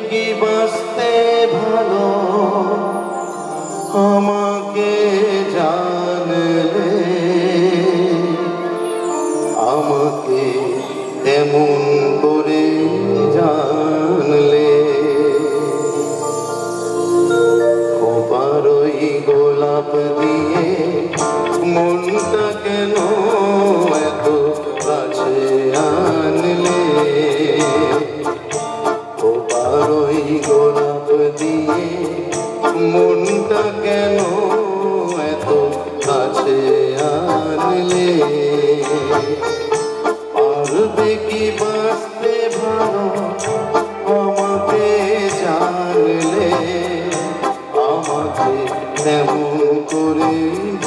কি বাঁচতে ভালো আমাকে জানলে, আমাকে তেমন করে জানলে। খোপার ওই গোলাপ দিয়ে মনটা কেন এত কাছে আনলে, খোপার ওই গোলাপ দিয়ে মনটা কেন এত কাছে আনলে। পারবে কি বাঁচতে ভালো আমাকে জানলে, আমাকে তেমন করে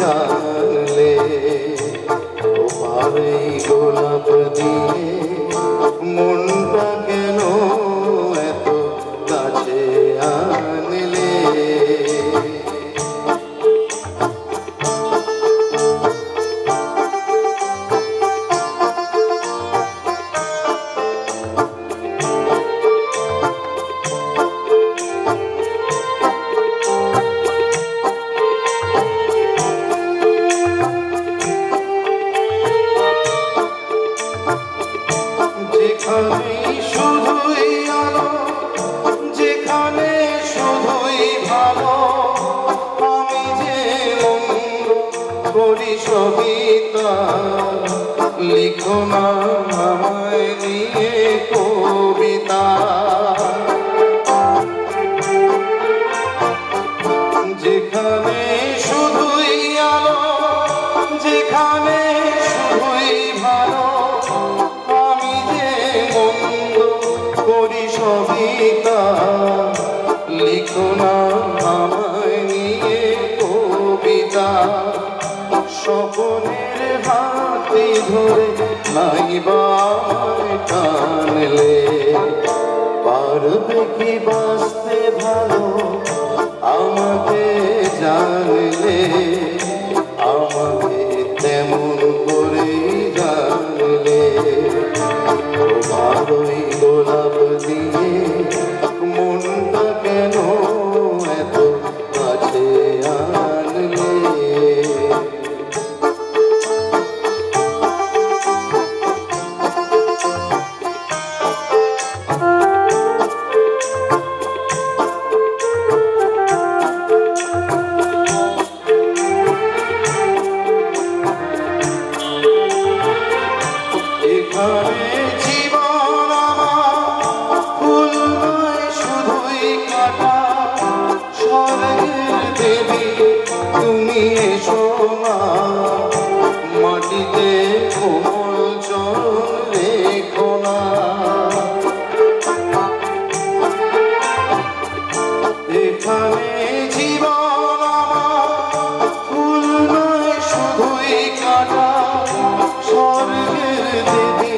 জানলে। তোমার এই গোলাপ দিয়ে মনটা কেন এত কাছে আনলে। যেখানে শুধুই আলো, যেখানে শুধুই ভালো, আমি যে মন্দ করি সবিতা। লিখো না আমায় নিয়ে কবিতা। যেখানে শুধুই আলো, যেখানে শুধুই ভালো, আমি যে মন্দ করি সবিতা। লিখো না আমায় নিয়ে কবিতা। স্বপনের হাতে ধরে নাইবা আমায় টানলে, পারবে কি বাঁচতে ভালো আমাকে জানলে, আমাকে তেমন করে জানলে। তোমার ওই গোলাপ দিয়ে মনটা কেন এত কাছে আনলে। এখানে জীবন আমার ফুল নয় শুধুই কাটা। স্বর্গের দেবী তুমি এসো না, মাটিতে কোমল চরণ রেখো না। এখানে জীবন আমার ফুল নয় শুধুই কাটা। স্বর্গের দেবী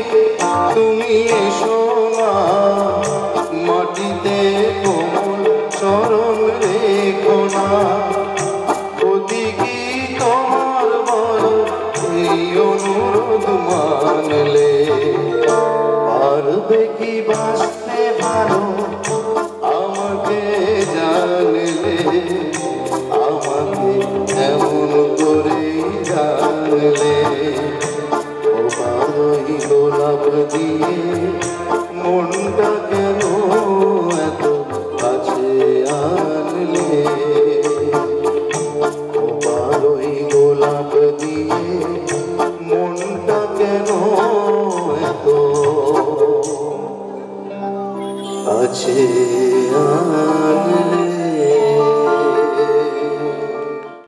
তুমি এসো না, মাটিতে কোমল চরণ রেখো না। ক্ষতি কি তোমার বলো এই অনুরোধ মানলে, পারবে কি বাঁচতে ভালো আমাকে জানলে, আমাকে এমন করে জানলে। ওই গোলাপ দিয়ে মনটা কেন এত কাছে আনলে, ওই গোলাপ দিয়ে মনটা কেন এত কাছে আনলে।